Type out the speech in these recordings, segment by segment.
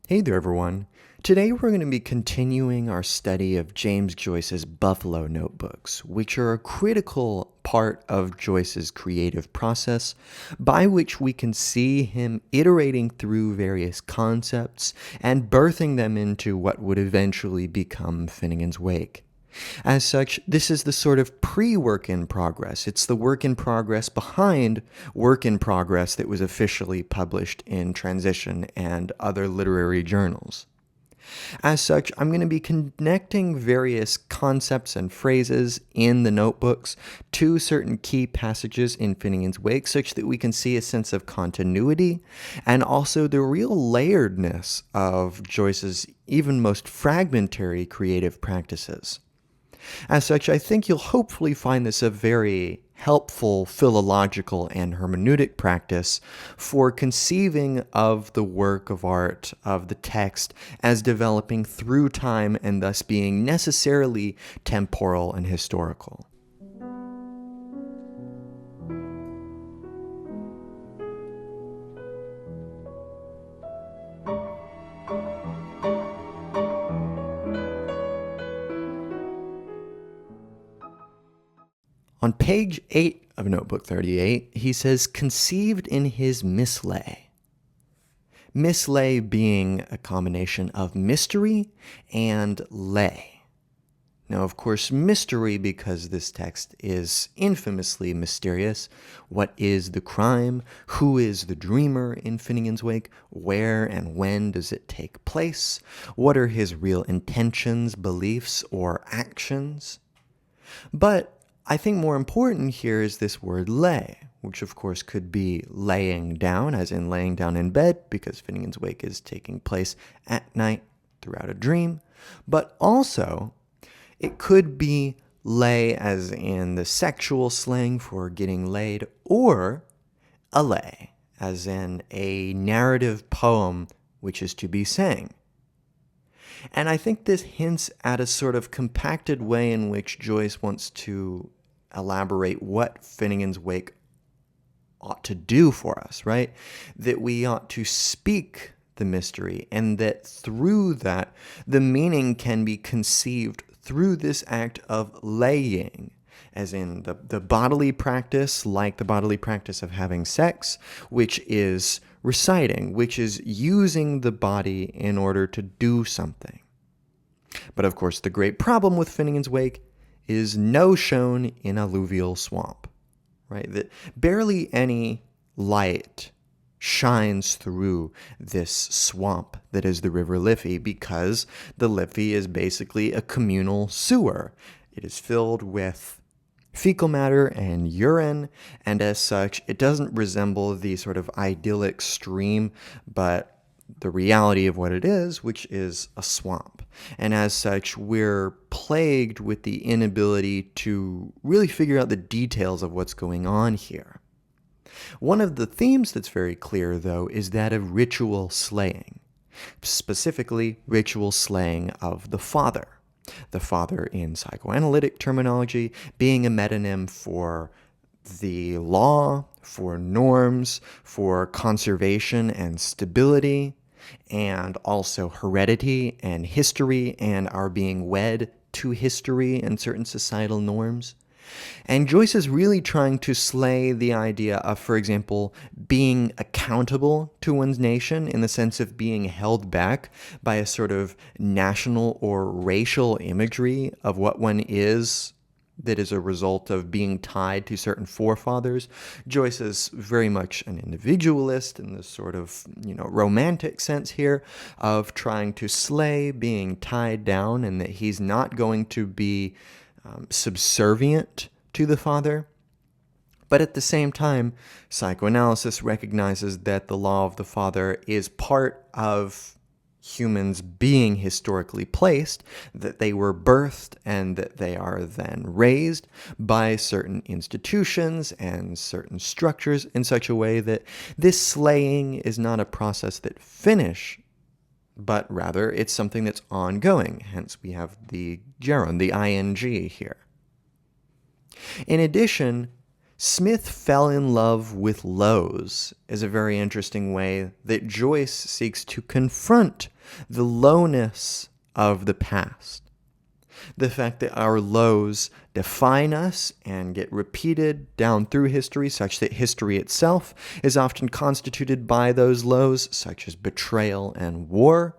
Hey there, everyone. Today we're going to be continuing our study of James Joyce's Buffalo Notebooks, which are a critical part of Joyce's creative process by which we can see him iterating through various concepts and birthing them into what would eventually become Finnegans Wake. As such, this is the sort of pre-work in progress. It's the work in progress behind work in progress that was officially published in Transition and other literary journals. As such, I'm going to be connecting various concepts and phrases in the notebooks to certain key passages in Finnegans Wake such that we can see a sense of continuity and also the real layeredness of Joyce's even most fragmentary creative practices. As such, I think you'll hopefully find this a very helpful philological and hermeneutic practice for conceiving of the work of art, of the text, as developing through time and thus being necessarily temporal and historical. On page 8 of Notebook 38, he says, conceived in his mislay. Mislay being a combination of mystery and lay. Now, of course, mystery because this text is infamously mysterious. What is the crime? Who is the dreamer in Finnegans Wake? Where and when does it take place? What are his real intentions, beliefs, or actions? But I think more important here is this word lay, which of course could be laying down, as in laying down in bed, because Finnegans Wake is taking place at night throughout a dream, but also it could be lay as in the sexual slang for getting laid, or a lay, as in a narrative poem which is to be sang. And I think this hints at a sort of compacted way in which Joyce wants to elaborate what Finnegans Wake ought to do for us, right? That we ought to speak the mystery, and that through that, the meaning can be conceived through this act of laying, as in the bodily practice, like the bodily practice of having sex, which is reciting, which is using the body in order to do something. But of course, the great problem with Finnegans Wake is no shown in alluvial swamp, right? That barely any light shines through this swamp that is the River Liffey, because the Liffey is basically a communal sewer. It is filled with fecal matter and urine, and as such, it doesn't resemble the sort of idyllic stream, but the reality of what it is, which is a swamp. And as such, we're plagued with the inability to really figure out the details of what's going on here. One of the themes that's very clear, though, is that of ritual slaying, specifically ritual slaying of the father. The father in psychoanalytic terminology being a metonym for the law, for norms, for conservation and stability, and also heredity and history and our being wed to history and certain societal norms. And Joyce is really trying to slay the idea of, for example, being accountable to one's nation in the sense of being held back by a sort of national or racial imagery of what one is that is a result of being tied to certain forefathers. Joyce is very much an individualist in this sort of, romantic sense here of trying to slay being tied down, and that he's not going to be subservient to the father. But at the same time, psychoanalysis recognizes that the law of the father is part of humans being historically placed, that they were birthed and that they are then raised by certain institutions and certain structures in such a way that this slaying is not a process that finishes, but rather it's something that's ongoing. Hence we have the gerund, the ing here. In addition, Smith fell in love with lows is a very interesting way that Joyce seeks to confront the lowness of the past. The fact that our lows define us and get repeated down through history, such that history itself is often constituted by those lows, such as betrayal and war.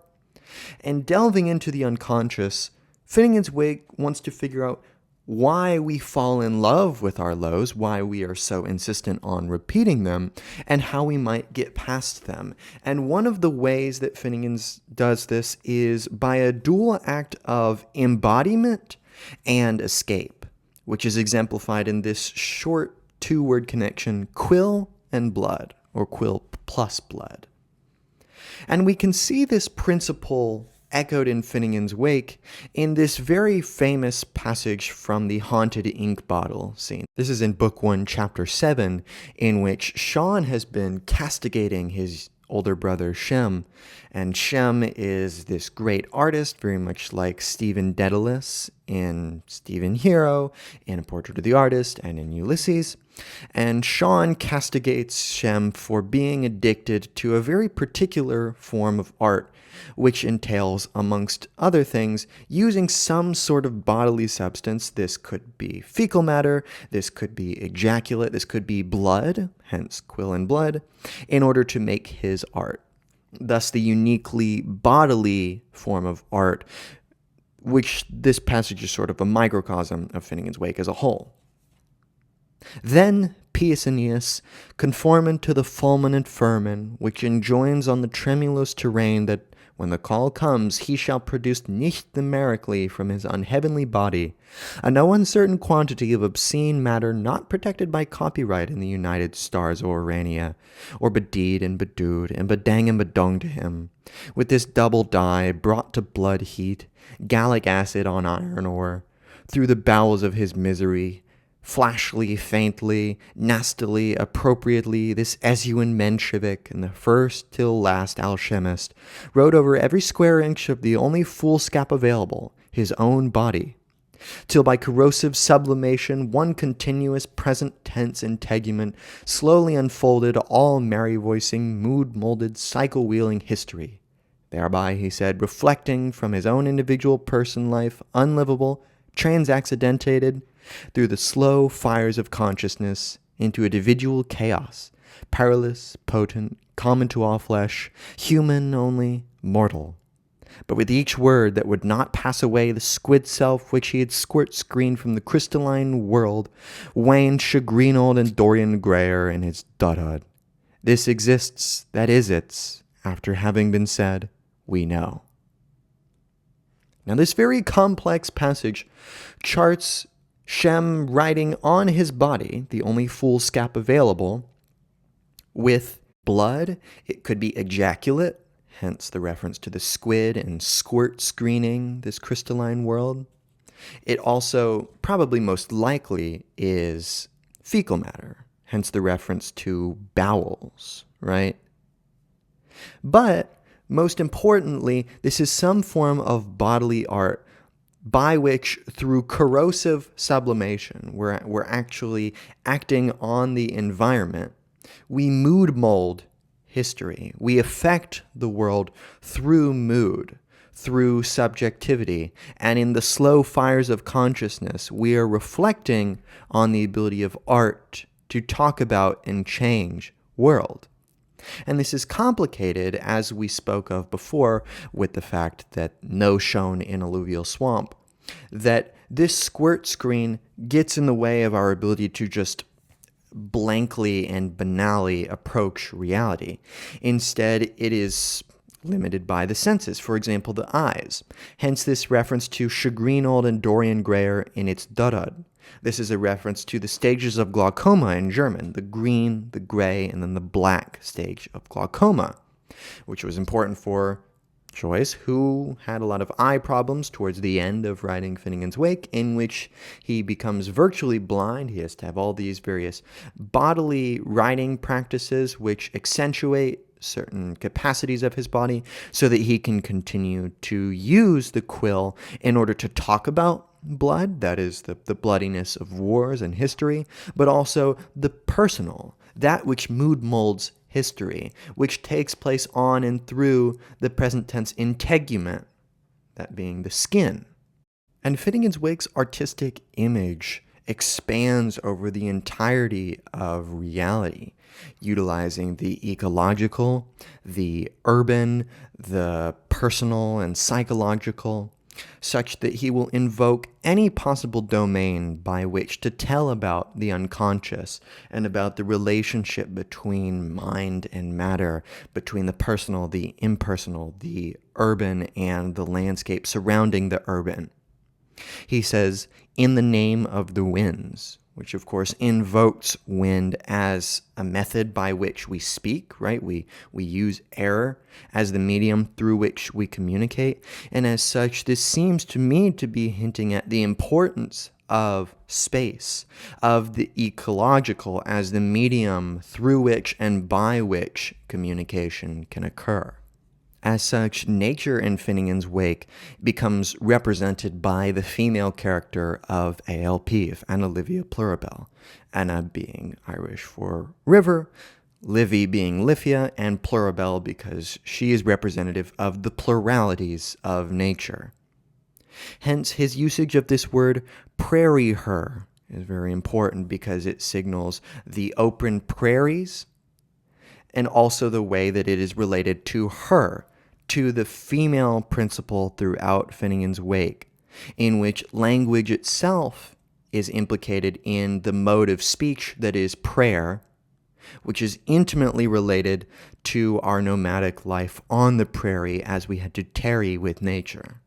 And delving into the unconscious, Finnegans Wake wants to figure out why we fall in love with our lows, why we are so insistent on repeating them, and how we might get past them. And one of the ways that Finnegans does this is by a dual act of embodiment and escape, which is exemplified in this short two-word connection, quill and blood, or quill plus blood. And we can see this principle echoed in Finnegans Wake in this very famous passage from the haunted ink bottle scene. This is in Book 1, Chapter 7, in which Shawn has been castigating his older brother Shem, and Shem is this great artist, very much like Stephen Dedalus in Stephen Hero, in A Portrait of the Artist, and in Ulysses. And Shawn castigates Shem for being addicted to a very particular form of art, which entails, amongst other things, using some sort of bodily substance. This could be fecal matter, this could be ejaculate, this could be blood, hence quill and blood, in order to make his art. Thus the uniquely bodily form of art, which this passage is sort of a microcosm of Finnegans Wake as a whole. Then Pius Aeneas, conforming to the fulminant firman, which enjoins on the tremulous terrain that when the call comes, he shall produce nicht numerically from his unheavenly body a no uncertain quantity of obscene matter not protected by copyright in the United Stars or Urania, or bedeed and bedewed and bedang and bedong to him, with this double dye brought to blood heat, gallic acid on iron ore, through the bowels of his misery, flashly, faintly, nastily, appropriately, this Esuan Menshevik and the first till last alchemist wrote over every square inch of the only foolscap available, his own body, till by corrosive sublimation one continuous present tense integument slowly unfolded all merry-voicing, mood-molded, cycle-wheeling history, thereby, he said, reflecting from his own individual person life, unlivable, transaccidentated, through the slow fires of consciousness into individual chaos, perilous, potent, common to all flesh, human only, mortal. But with each word that would not pass away the squid self which he had squirt-screened from the crystalline world, waned chagrinald and Dorian Grayer in his dudhood. This exists, that is its, after having been said, we know. Now this very complex passage charts Shem writing on his body, the only foolscap available, with blood. It could be ejaculate, hence the reference to the squid and squirt screening this crystalline world. It also, probably most likely, is fecal matter, hence the reference to bowels, right? But, most importantly, this is some form of bodily art by which, through corrosive sublimation, we're actually acting on the environment. We mood mold history. We affect the world through mood, through subjectivity, and in the slow fires of consciousness, we are reflecting on the ability of art to talk about and change world. And this is complicated, as we spoke of before, with the fact that no shown in alluvial swamp, that this squirt screen gets in the way of our ability to just blankly and banally approach reality. Instead, it is limited by the senses, for example, the eyes. Hence this reference to chagrinald and Dorian Grayer in its dudud. This is a reference to the stages of glaucoma in German, the green, the gray, and then the black stage of glaucoma, which was important for Joyce, who had a lot of eye problems towards the end of writing Finnegans Wake, in which he becomes virtually blind. He has to have all these various bodily writing practices which accentuate certain capacities of his body so that he can continue to use the quill in order to talk about blood, that is the bloodiness of wars and history, but also the personal, that which mood molds history, which takes place on and through the present tense integument, that being the skin. And Finnegans Wake's artistic image expands over the entirety of reality, utilizing the ecological, the urban, the personal and psychological, such that he will invoke any possible domain by which to tell about the unconscious and about the relationship between mind and matter, between the personal, the impersonal, the urban, and the landscape surrounding the urban. He says, "In the name of the winds," which of course invokes wind as a method by which we speak, right? We use air as the medium through which we communicate. And as such, this seems to me to be hinting at the importance of space, of the ecological as the medium through which and by which communication can occur. As such, nature in Finnegans Wake becomes represented by the female character of ALP, of Anna Livia Pluribel, Anna being Irish for river, Livy being Liffey, and Pluribel because she is representative of the pluralities of nature. Hence, his usage of this word prairie her is very important because it signals the open prairies and also the way that it is related to her, to the female principle throughout Finnegans Wake, in which language itself is implicated in the mode of speech that is prayer, which is intimately related to our nomadic life on the prairie as we had to tarry with nature.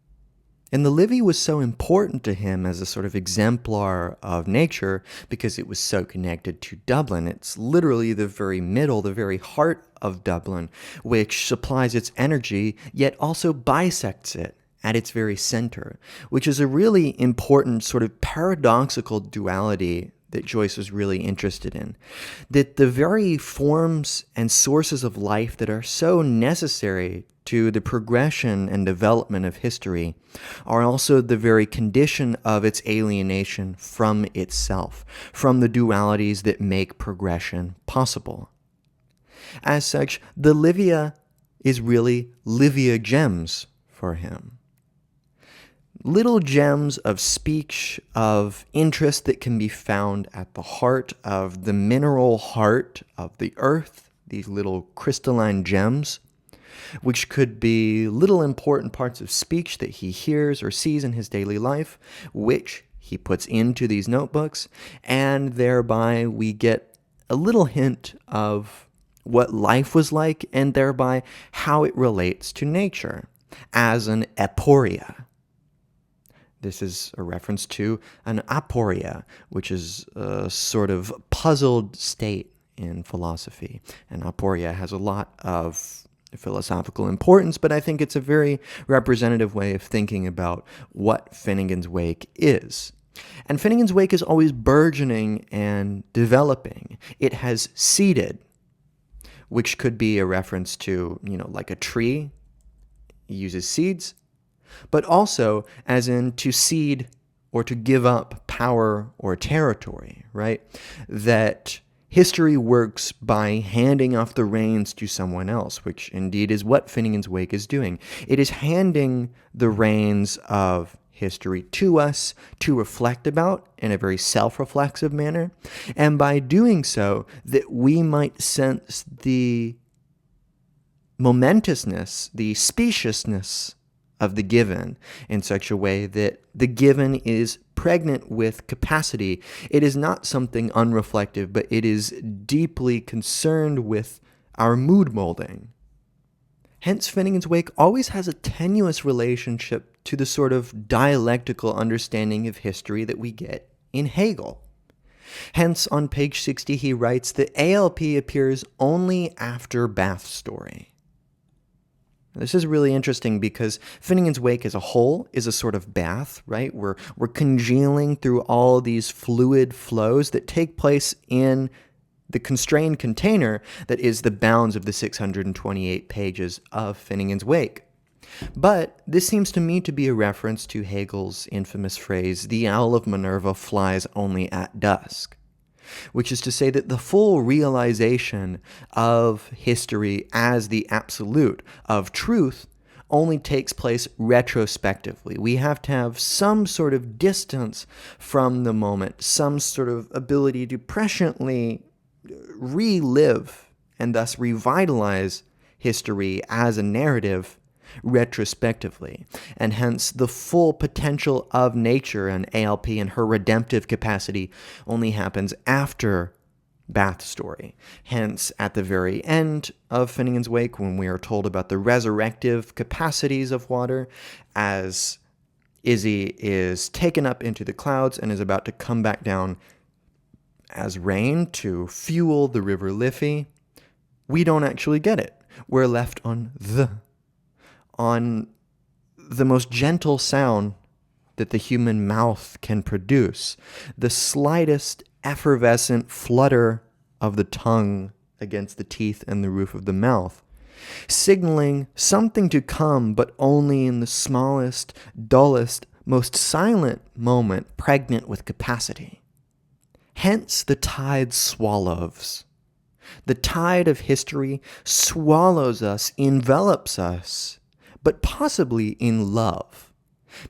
And the Livy was so important to him as a sort of exemplar of nature because it was so connected to Dublin. It's literally the very middle, the very heart of Dublin, which supplies its energy, yet also bisects it at its very center, which is a really important sort of paradoxical duality that Joyce was really interested in. That the very forms and sources of life that are so necessary to the progression and development of history are also the very condition of its alienation from itself, from the dualities that make progression possible. As such, the Livia is really Livia gems for him. Little gems of speech, of interest that can be found at the heart of the mineral heart of the earth, these little crystalline gems, which could be little important parts of speech that he hears or sees in his daily life, which he puts into these notebooks, and thereby we get a little hint of what life was like and thereby how it relates to nature as an aporia. This is a reference to an aporia, which is a sort of puzzled state in philosophy. And aporia has a lot of philosophical importance, but I think it's a very representative way of thinking about what Finnegans Wake is. And Finnegans Wake is always burgeoning and developing. It has seeded, which could be a reference to, like a tree uses seeds, but also as in to cede or to give up power or territory, right? That history works by handing off the reins to someone else, which indeed is what Finnegans Wake is doing. It is handing the reins of history to us to reflect about in a very self-reflexive manner, and by doing so, that we might sense the momentousness, the speciousness of the given in such a way that the given is pregnant with capacity. It is not something unreflective, but it is deeply concerned with our mood molding. Hence, Finnegans Wake always has a tenuous relationship to the sort of dialectical understanding of history that we get in Hegel. Hence, on page 60, he writes that ALP appears only after Bath's story. This is really interesting because Finnegans Wake as a whole is a sort of bath, right? We're congealing through all these fluid flows that take place in the constrained container that is the bounds of the 628 pages of Finnegans Wake. But this seems to me to be a reference to Hegel's infamous phrase, "The owl of Minerva flies only at dusk," which is to say that the full realization of history as the absolute of truth only takes place retrospectively. We have to have some sort of distance from the moment, some sort of ability to presciently relive and thus revitalize history as a narrative retrospectively, and hence the full potential of nature and ALP and her redemptive capacity only happens after Bath's story. Hence, at the very end of Finnegans Wake, when we are told about the resurrective capacities of water, as Izzy is taken up into the clouds and is about to come back down as rain to fuel the river Liffey, we don't actually get it. We're left on the most gentle sound that the human mouth can produce, the slightest effervescent flutter of the tongue against the teeth and the roof of the mouth, signaling something to come, but only in the smallest, dullest, most silent moment, pregnant with capacity. Hence the tide swallows. The tide of history swallows us, envelops us, but possibly in love.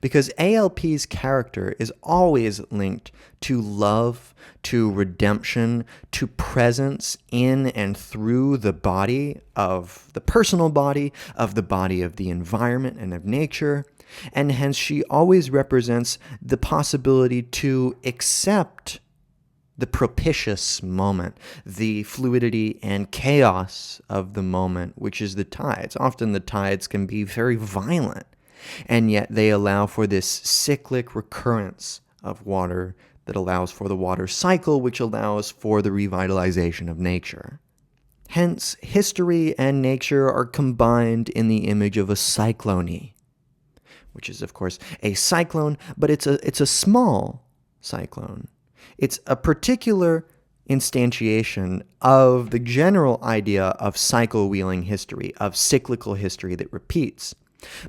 Because ALP's character is always linked to love, to redemption, to presence in and through the body of the personal body, of the body of the environment and of nature. And hence she always represents the possibility to accept the propitious moment, the fluidity and chaos of the moment, which is the tides. Often the tides can be very violent, and yet they allow for this cyclic recurrence of water that allows for the water cycle, which allows for the revitalization of nature. Hence, history and nature are combined in the image of a cyclone, which is, of course, a cyclone, but it's a small cyclone. It's a particular instantiation of the general idea of cycle-wheeling history, of cyclical history that repeats.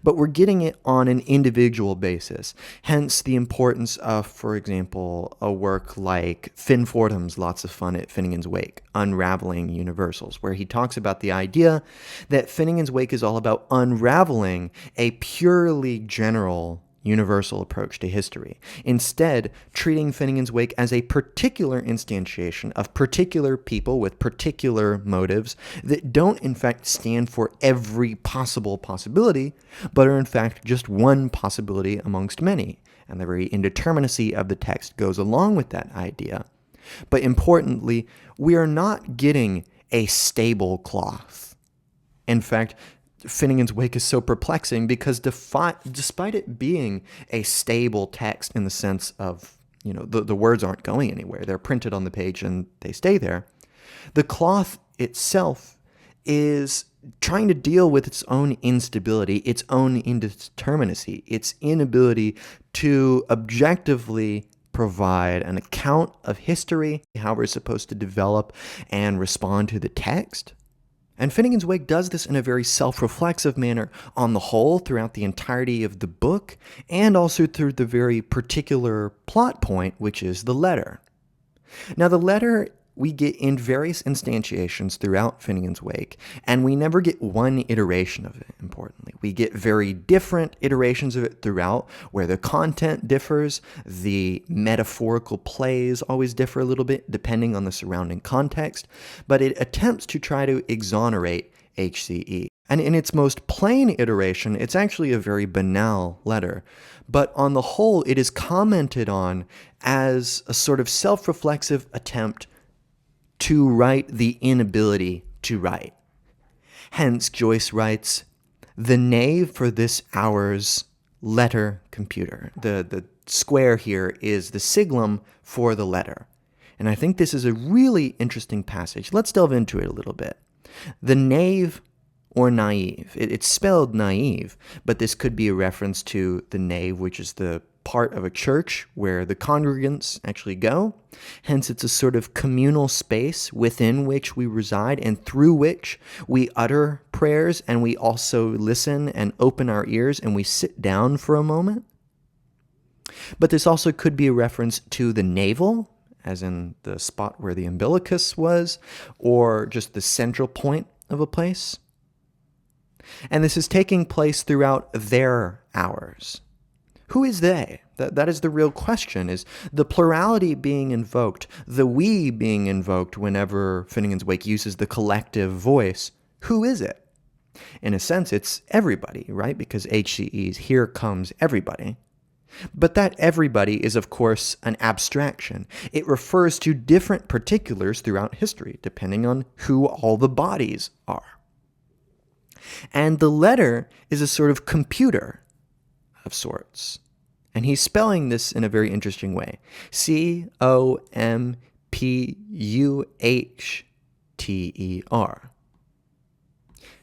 But we're getting it on an individual basis. Hence the importance of, for example, a work like Finn Fordham's Lots of Fun at Finnegans Wake, Unraveling Universals, where he talks about the idea that Finnegans Wake is all about unraveling a purely general universal approach to history, instead treating Finnegans Wake as a particular instantiation of particular people with particular motives that don't in fact stand for every possible possibility, but are in fact just one possibility amongst many. And the very indeterminacy of the text goes along with that idea. But importantly, we are not getting a stable cloth. In fact, Finnegans Wake is so perplexing because despite it being a stable text in the sense of, the words aren't going anywhere. They're printed on the page and they stay there. The cloth itself is trying to deal with its own instability, its own indeterminacy, its inability to objectively provide an account of history, how we're supposed to develop and respond to the text. And Finnegans Wake does this in a very self-reflexive manner on the whole throughout the entirety of the book, and also through the very particular plot point, which is the letter. Now, the letter we get in various instantiations throughout Finnegans Wake, and we never get one iteration of it, importantly. We get very different iterations of it throughout, where the content differs, the metaphorical plays always differ a little bit, depending on the surrounding context, but it attempts to try to exonerate HCE. And in its most plain iteration, it's actually a very banal letter, but on the whole, it is commented on as a sort of self-reflexive attempt to write the inability to write. Hence, Joyce writes, "The knave for this hour's letter computer." The square here is the siglum for the letter. And I think this is a really interesting passage. Let's delve into it a little bit. The knave or naive. It's spelled naive, but this could be a reference to the nave, which is the part of a church where the congregants actually go. Hence, it's a sort of communal space within which we reside and through which we utter prayers, and we also listen and open our ears and we sit down for a moment. But this also could be a reference to the navel, as in the spot where the umbilicus was, or just the central point of a place. And this is taking place throughout their hours. Who is they? That is the real question. Is the plurality being invoked, the we being invoked whenever Finnegans Wake uses the collective voice? Who is it? In a sense, it's everybody, right? Because HCE's here comes everybody. But that everybody is, of course, an abstraction. It refers to different particulars throughout history, depending on who all the bodies are. And the letter is a sort of computer of sorts. And he's spelling this in a very interesting way. Computer.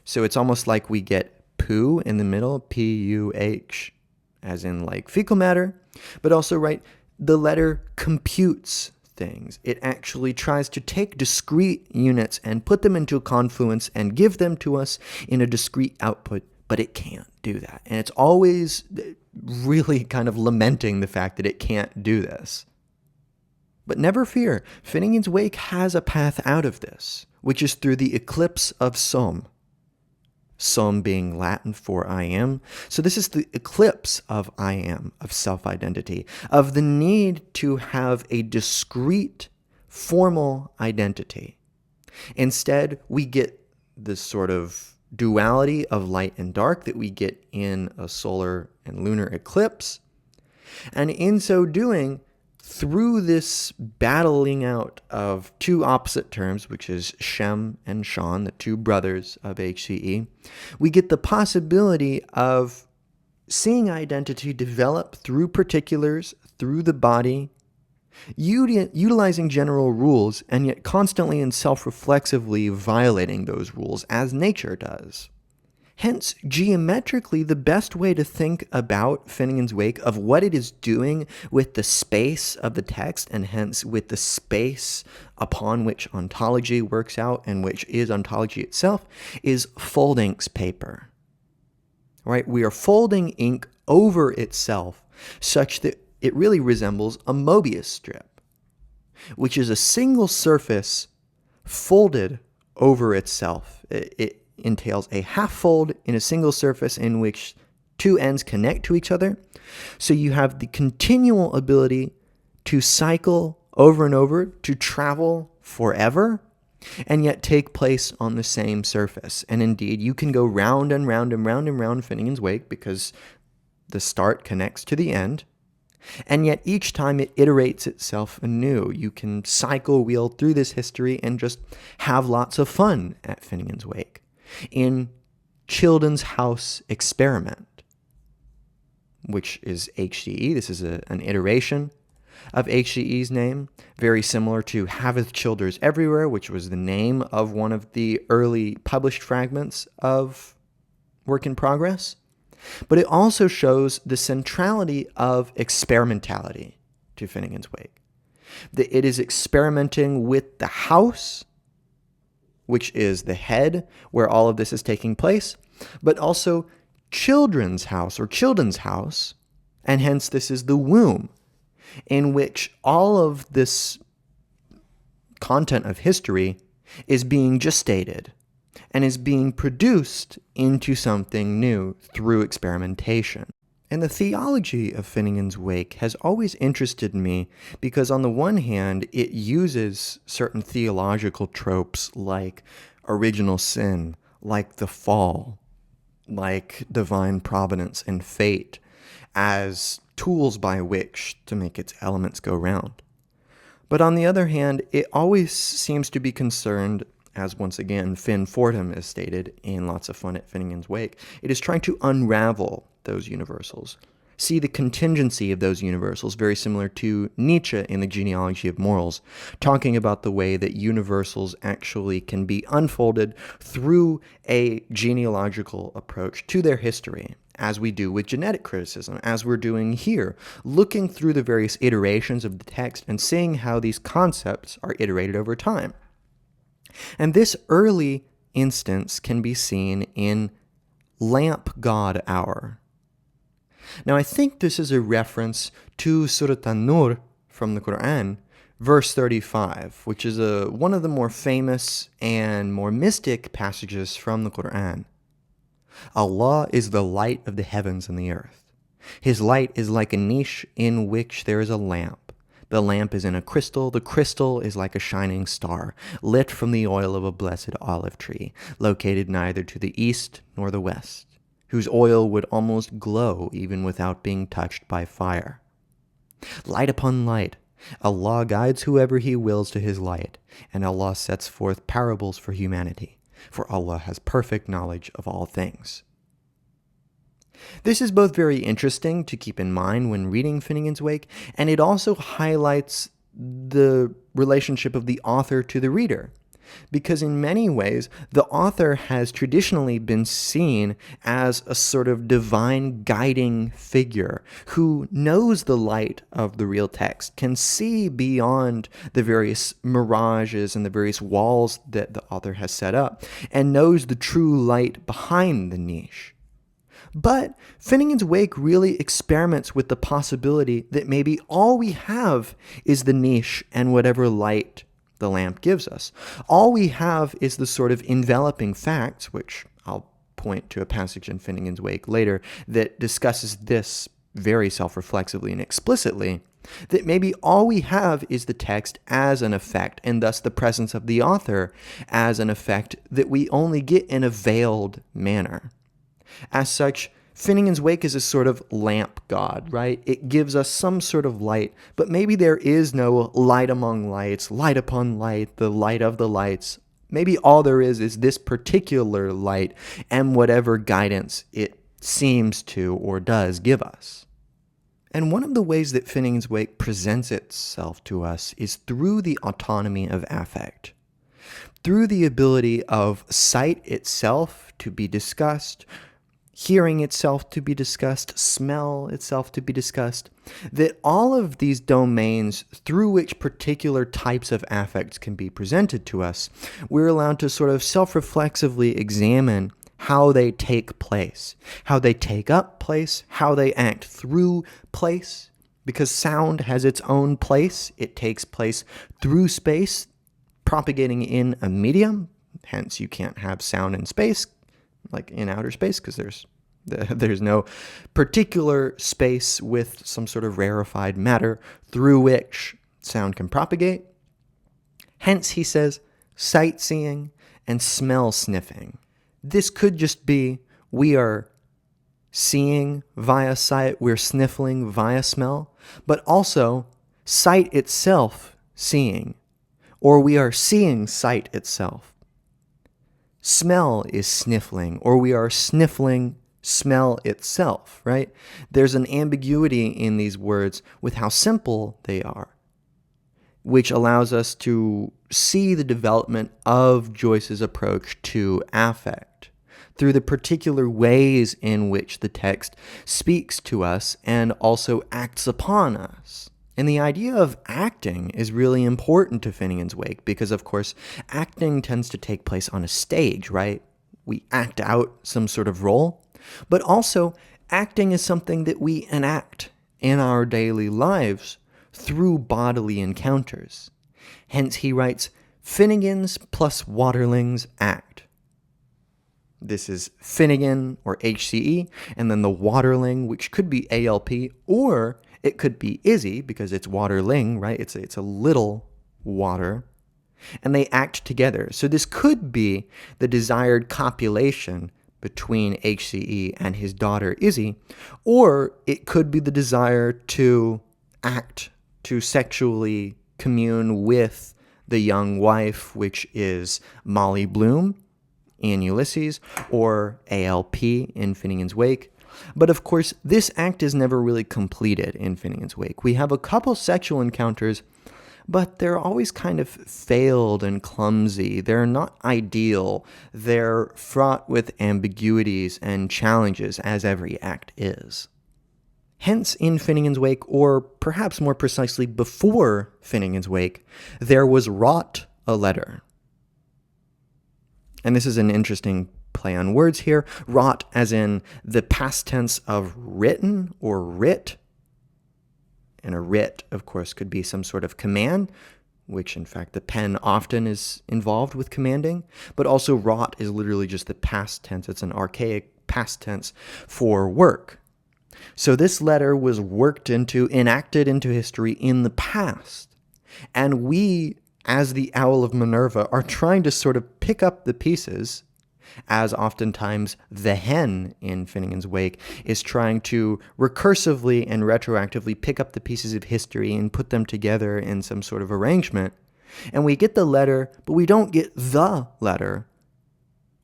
So it's almost like we get poo in the middle, Puh, as in like fecal matter, but also, right, the letter computes things. It actually tries to take discrete units and put them into a confluence and give them to us in a discrete output, but it can't do that. And it's always really kind of lamenting the fact that it can't do this. But never fear, Finnegans Wake has a path out of this, which is through the eclipse of Shem. Shem being Latin for I am. So this is the eclipse of I am, of self-identity, of the need to have a discrete, formal identity. Instead, we get this sort of duality of light and dark that we get in a solar and lunar eclipse. And in so doing, through this battling out of two opposite terms, which is Shem and Shawn, the two brothers of HCE, we get the possibility of seeing identity develop through particulars, through the body, utilizing general rules, and yet constantly and self-reflexively violating those rules, as nature does. Hence, geometrically, the best way to think about Finnegans Wake, of what it is doing with the space of the text, and hence with the space upon which ontology works out, and which is ontology itself, is fold inks paper. Right? We are folding ink over itself such that it really resembles a Mobius strip, which is a single surface folded over itself. It entails a half fold in a single surface in which two ends connect to each other. So you have the continual ability to cycle over and over, to travel forever, and yet take place on the same surface. And indeed, you can go round and round and round and round Finnegans Wake because the start connects to the end. And yet each time it iterates itself anew. You can cycle wheel through this history and just have lots of fun at Finnegans Wake. In Children's House Experiment, which is HCE. This is an iteration of HCE's name, very similar to Haveth Childers Everywhere, which was the name of one of the early published fragments of Work in Progress. But it also shows the centrality of experimentality to Finnegans Wake. That it is experimenting with the house, which is the head where all of this is taking place, but also children's house or children's house, and hence this is the womb, in which all of this content of history is being gestated and is being produced into something new through experimentation. And the theology of Finnegans Wake has always interested me because on the one hand, it uses certain theological tropes like original sin, like the fall, like divine providence and fate as tools by which to make its elements go round. But on the other hand, it always seems to be concerned, as once again Finn Fordham has stated in Lots of Fun at Finnegans Wake, it is trying to unravel those universals. See the contingency of those universals, very similar to Nietzsche in the Genealogy of Morals, talking about the way that universals actually can be unfolded through a genealogical approach to their history, as we do with genetic criticism, as we're doing here, looking through the various iterations of the text and seeing how these concepts are iterated over time. And this early instance can be seen in lamp god hour. Now, I think this is a reference to Surat An-Nur from the Quran, verse 35, which is one of the more famous and more mystic passages from the Quran. Allah is the light of the heavens and the earth. His light is like a niche in which there is a lamp. The lamp is in a crystal. The crystal is like a shining star, lit from the oil of a blessed olive tree, located neither to the east nor the west, whose oil would almost glow even without being touched by fire. Light upon light, Allah guides whoever He wills to His light, and Allah sets forth parables for humanity, for Allah has perfect knowledge of all things. This is both very interesting to keep in mind when reading Finnegans Wake, and it also highlights the relationship of the author to the reader. Because in many ways, the author has traditionally been seen as a sort of divine guiding figure who knows the light of the real text, can see beyond the various mirages and the various walls that the author has set up, and knows the true light behind the niche. But Finnegans Wake really experiments with the possibility that maybe all we have is the niche and whatever light the lamp gives us. All we have is the sort of enveloping facts, which I'll point to a passage in Finnegans Wake later that discusses this very self-reflexively and explicitly, that maybe all we have is the text as an effect, and thus the presence of the author as an effect that we only get in a veiled manner. As such, Finnegans Wake is a sort of lamp god, right? It gives us some sort of light, but maybe there is no light among lights, light upon light, the light of the lights. Maybe all there is this particular light and whatever guidance it seems to or does give us. And one of the ways that Finnegans Wake presents itself to us is through the autonomy of affect, through the ability of sight itself to be discussed, hearing itself to be discussed, smell itself to be discussed, that all of these domains through which particular types of affects can be presented to us, we're allowed to sort of self-reflexively examine how they take place, how they take up place, how they act through place, because sound has its own place. It takes place through space, propagating in a medium. Hence, you can't have sound in space, like in outer space, because there's no particular space with some sort of rarefied matter through which sound can propagate. Hence, he says, sight seeing and smell sniffing. This could just be we are seeing via sight, we're sniffing via smell, but also sight itself seeing, or we are seeing sight itself. Smell is sniffling, or we are sniffling smell itself, right? There's an ambiguity in these words with how simple they are, which allows us to see the development of Joyce's approach to affect through the particular ways in which the text speaks to us and also acts upon us. And the idea of acting is really important to Finnegans Wake because, of course, acting tends to take place on a stage, right? We act out some sort of role, but also acting is something that we enact in our daily lives through bodily encounters. Hence, he writes, Finnegans plus Waterlings act. This is Finnegan, or HCE, and then the Waterling, which could be ALP, or it could be Izzy, because it's Waterling, right? It's a little water. And they act together. So this could be the desired copulation between HCE and his daughter Izzy, or it could be the desire to act, to sexually commune with the young wife, which is Molly Bloom in Ulysses, or ALP in Finnegans Wake. But of course, this act is never really completed in Finnegans Wake. We have a couple sexual encounters, but they're always kind of failed and clumsy. They're not ideal. They're fraught with ambiguities and challenges, as every act is. Hence, in Finnegans Wake, or perhaps more precisely before Finnegans Wake, there was wrought a letter. And this is an interesting play on words here. Wrought as in the past tense of written or writ. And a writ, of course, could be some sort of command, which in fact the pen often is involved with commanding. But also wrought is literally just the past tense. It's an archaic past tense for work. So this letter was enacted into history in the past. And we, as the Owl of Minerva, are trying to sort of pick up the pieces, as oftentimes the hen in Finnegans Wake is trying to recursively and retroactively pick up the pieces of history and put them together in some sort of arrangement. And we get the letter, but we don't get the letter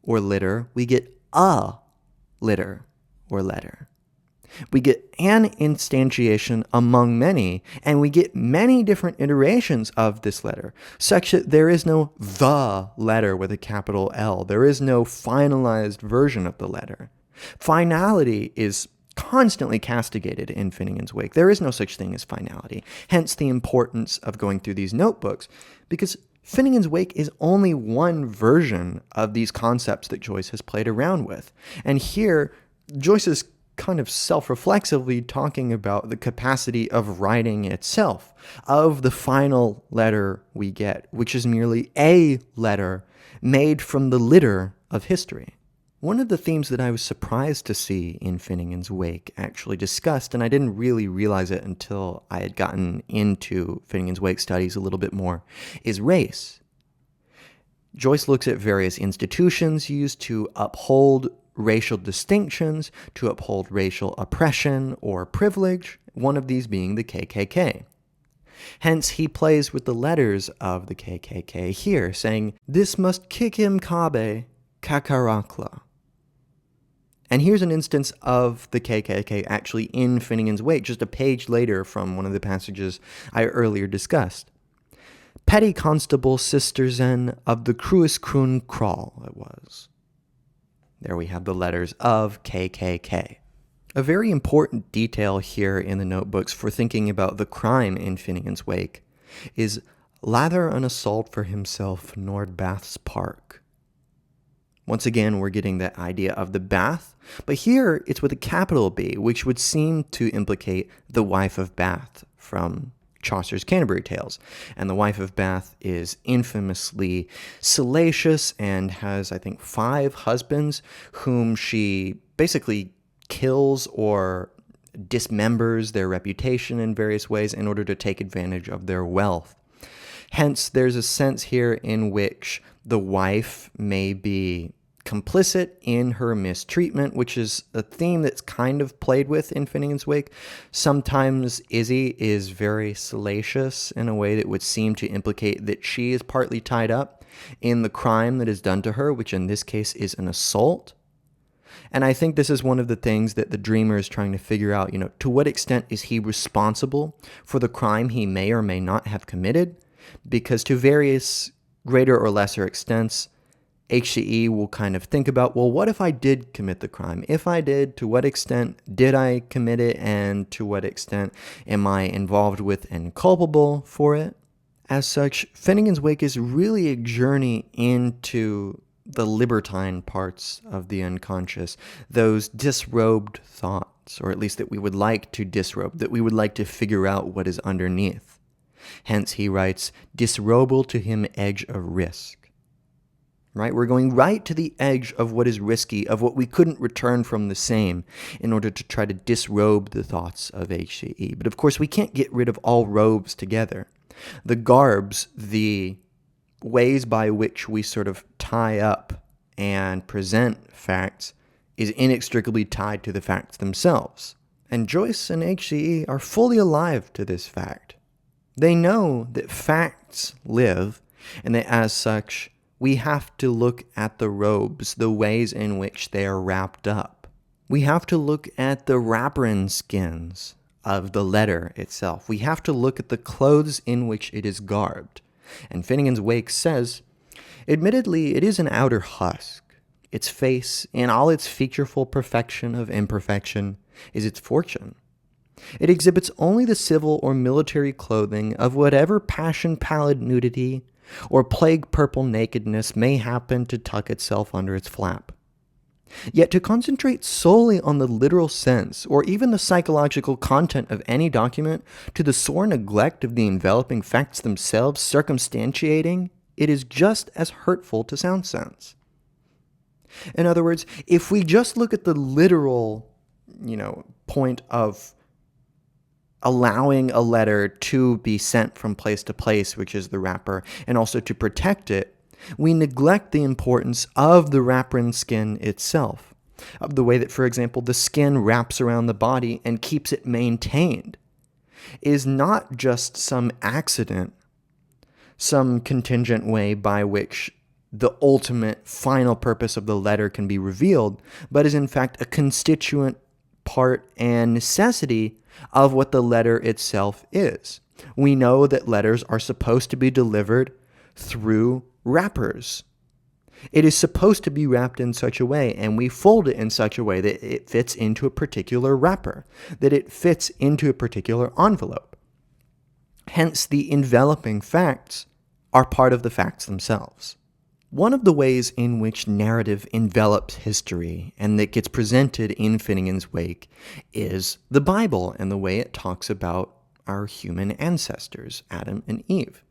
or litter. We get a litter or letter. We get an instantiation among many, and we get many different iterations of this letter, such that there is no the letter with a capital L. There is no finalized version of the letter. Finality is constantly castigated in Finnegans Wake. There is no such thing as finality, hence the importance of going through these notebooks, because Finnegans Wake is only one version of these concepts that Joyce has played around with. And here, Joyce is kind of self-reflexively talking about the capacity of writing itself, of the final letter we get, which is merely a letter made from the litter of history. One of the themes that I was surprised to see in Finnegans Wake actually discussed, and I didn't really realize it until I had gotten into Finnegans Wake studies a little bit more, is race. Joyce looks at various institutions used to uphold racial distinctions, to uphold racial oppression or privilege, one of these being the KKK. Hence, he plays with the letters of the KKK here, saying, "This must kick him Kabe, Kakarakla." And here's an instance of the KKK actually in Finnegans Wake, just a page later from one of the passages I earlier discussed. Petty Constable Sister Zen of the Kruiskrun Kraal, it was. There we have the letters of KKK. A very important detail here in the notebooks for thinking about the crime in Finnegans Wake is lather an assault for himself Nordbath's Park. Once again, we're getting that idea of the bath, but here it's with a capital B, which would seem to implicate the wife of Bath from Chaucer's Canterbury Tales. And the wife of Bath is infamously salacious and has, I think, 5 husbands whom she basically kills or dismembers their reputation in various ways in order to take advantage of their wealth. Hence, there's a sense here in which the wife may be complicit in her mistreatment, which is a theme that's kind of played with in Finnegans Wake. Sometimes Izzy is very salacious in a way that would seem to implicate that she is partly tied up in the crime that is done to her, which in this case is an assault. And I think this is one of the things that the dreamer is trying to figure out, to what extent is he responsible for the crime he may or may not have committed? Because to various greater or lesser extents, HCE will kind of think about, well, what if I did commit the crime? If I did, to what extent did I commit it, and to what extent am I involved with and culpable for it? As such, Finnegans Wake is really a journey into the libertine parts of the unconscious, those disrobed thoughts, or at least that we would like to disrobe, that we would like to figure out what is underneath. Hence, he writes, disrobable to him edge of risk. Right? We're going right to the edge of what is risky, of what we couldn't return from the same, in order to try to disrobe the thoughts of HCE. But of course, we can't get rid of all robes together. The garbs, the ways by which we sort of tie up and present facts, is inextricably tied to the facts themselves. And Joyce and HCE are fully alive to this fact. They know that facts live, and that as such, we have to look at the robes, the ways in which they are wrapped up. We have to look at the wraparin skins of the letter itself. We have to look at the clothes in which it is garbed. And Finnegans Wake says, admittedly, it is an outer husk. Its face, in all its featureful perfection of imperfection, is its fortune. It exhibits only the civil or military clothing of whatever passion-pallid nudity or plague-purple nakedness may happen to tuck itself under its flap. Yet to concentrate solely on the literal sense, or even the psychological content of any document, to the sore neglect of the enveloping facts themselves circumstantiating, it is just as hurtful to sound sense. In other words, if we just look at the literal, point of allowing a letter to be sent from place to place, which is the wrapper, and also to protect it, we neglect the importance of the wrapper and skin itself, of the way that, for example, the skin wraps around the body and keeps it maintained. It is not just some accident, some contingent way by which the ultimate final purpose of the letter can be revealed, but is in fact a constituent part and necessity of what the letter itself is. We know that letters are supposed to be delivered through wrappers. It is supposed to be wrapped in such a way, and we fold it in such a way that it fits into a particular wrapper, that it fits into a particular envelope. Hence, the enveloping facts are part of the facts themselves. One of the ways in which narrative envelops history and that gets presented in Finnegans Wake is the Bible and the way it talks about our human ancestors, Adam and Eve.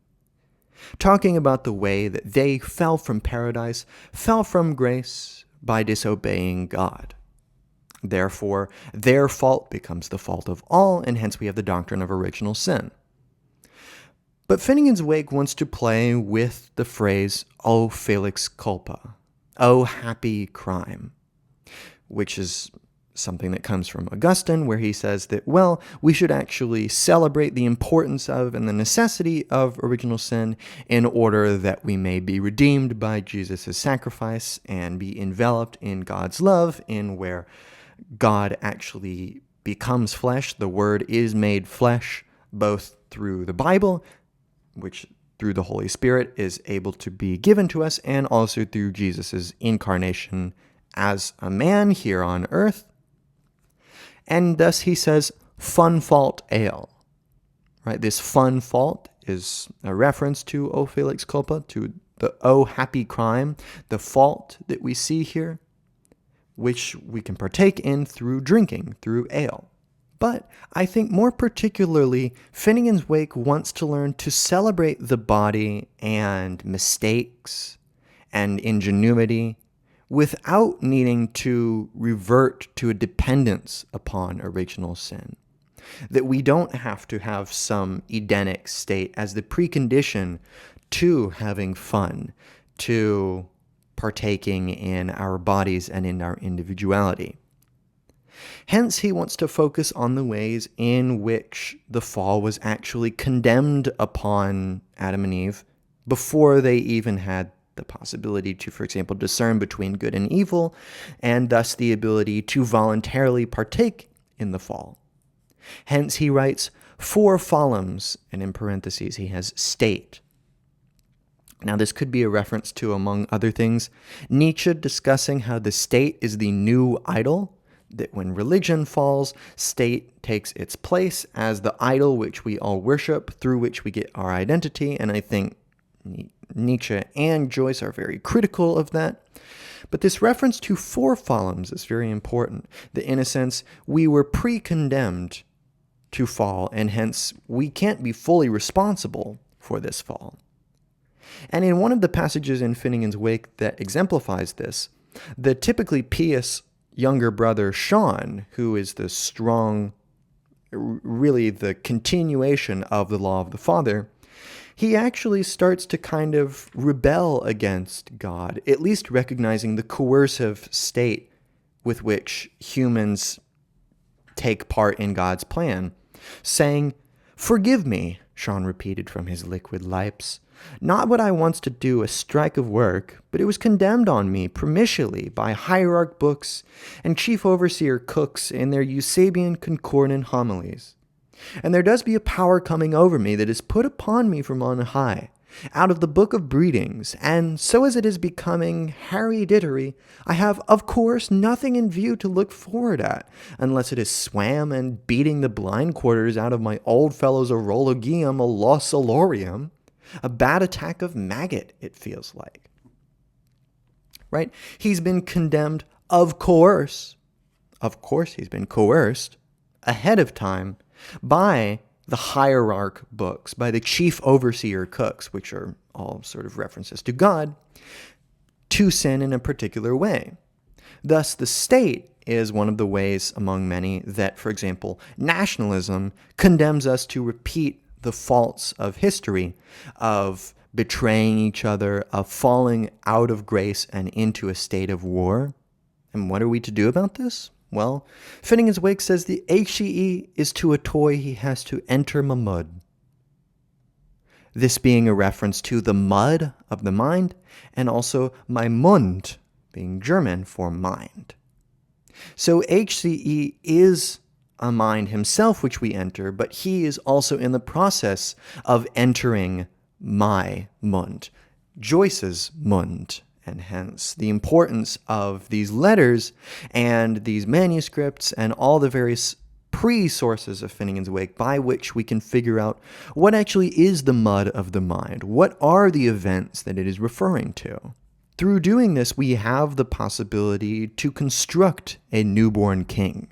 Talking about the way that they fell from paradise, fell from grace by disobeying God. Therefore, their fault becomes the fault of all, and hence we have the doctrine of original sin. But Finnegans Wake wants to play with the phrase, "O Felix Culpa," "O happy crime," which is something that comes from Augustine, where he says that, we should actually celebrate the importance of and the necessity of original sin in order that we may be redeemed by Jesus' sacrifice and be enveloped in God's love, in where God actually becomes flesh. The Word is made flesh, both through the Bible, which through the Holy Spirit is able to be given to us, and also through Jesus' incarnation as a man here on earth. And thus he says, fun fault ale. Right? This fun fault is a reference to O Felix Culpa, to the O happy crime, the fault that we see here, which we can partake in through drinking, through ale. But I think more particularly, Finnegans Wake wants to learn to celebrate the body and mistakes and ingenuity without needing to revert to a dependence upon original sin. That we don't have to have some Edenic state as the precondition to having fun, to partaking in our bodies and in our individuality. Hence, he wants to focus on the ways in which the fall was actually condemned upon Adam and Eve before they even had the possibility to, for example, discern between good and evil, and thus the ability to voluntarily partake in the fall. Hence, he writes, "for fallens," and in parentheses he has state. Now, this could be a reference to, among other things, Nietzsche discussing how the state is the new idol, that when religion falls, state takes its place as the idol which we all worship, through which we get our identity, and I think Nietzsche and Joyce are very critical of that. But this reference to forefallens is very important, that in a sense, we were pre-condemned to fall, and hence we can't be fully responsible for this fall. And in one of the passages in Finnegans Wake that exemplifies this, the typically pious younger brother Shawn, who is the strong, really the continuation of the law of the Father, he actually starts to kind of rebel against God, at least recognizing the coercive state with which humans take part in God's plan, saying, "Forgive me," Shawn repeated from his liquid lips. "Not what I wants to do a strike of work, but it was condemned on me promiscuously by hierarch books and chief overseer cooks in their Eusebian concordant homilies. And there does be a power coming over me that is put upon me from on high, out of the book of breedings, and so as it is becoming Harry-dittery, I have, of course, nothing in view to look forward at, unless it is swam and beating the blind quarters out of my old fellow's Orologium a Lossolorium, a bad attack of maggot, it feels like. Right? He's been condemned, of course he's been coerced, ahead of time, by the hierarch books, by the chief overseer cooks, which are all sort of references to God, to sin in a particular way. Thus, the state is one of the ways among many that, for example, nationalism condemns us to repeat the faults of history, of betraying each other, of falling out of grace and into a state of war. And what are we to do about this? Well, Finnegans Wake says the HCE is to a toy he has to enter my mud. This being a reference to the mud of the mind, and also my Mund, being German for mind. So HCE is a mind himself which we enter, but he is also in the process of entering my Mund, Joyce's Mund. And hence the importance of these letters and these manuscripts and all the various pre-sources of Finnegans Wake by which we can figure out what actually is the mud of the mind. What are the events that it is referring to? Through doing this, we have the possibility to construct a newborn king.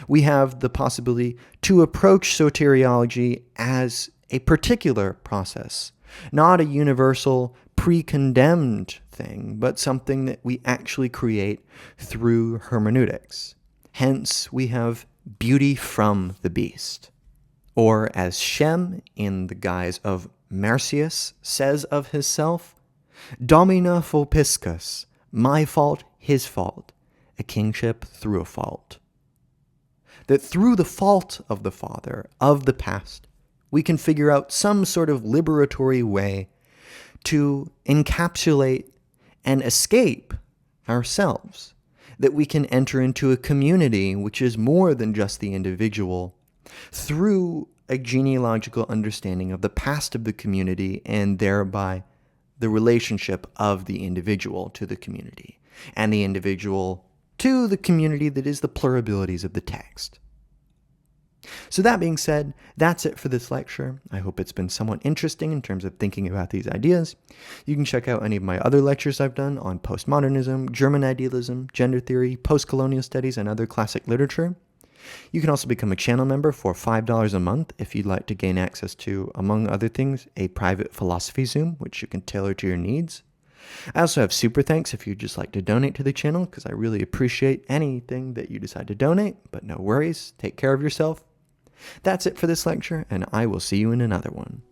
We have the possibility to approach soteriology as a particular process, not a universal, pre-condemned thing, but something that we actually create through hermeneutics. Hence, we have beauty from the beast. Or as Shem, in the guise of Marcius, says of himself, Domina Fulpiscus, my fault, his fault, a kingship through a fault. That through the fault of the father, of the past, we can figure out some sort of liberatory way to encapsulate and escape ourselves, that we can enter into a community which is more than just the individual through a genealogical understanding of the past of the community and thereby the relationship of the individual to the community and the individual to the community that is the pluralities of the text. So that being said, that's it for this lecture. I hope it's been somewhat interesting in terms of thinking about these ideas. You can check out any of my other lectures I've done on postmodernism, German idealism, gender theory, post-colonial studies, and other classic literature. You can also become a channel member for $5 a month if you'd like to gain access to, among other things, a private philosophy Zoom, which you can tailor to your needs. I also have super thanks if you'd just like to donate to the channel, because I really appreciate anything that you decide to donate, but no worries, take care of yourself. That's it for this lecture, and I will see you in another one.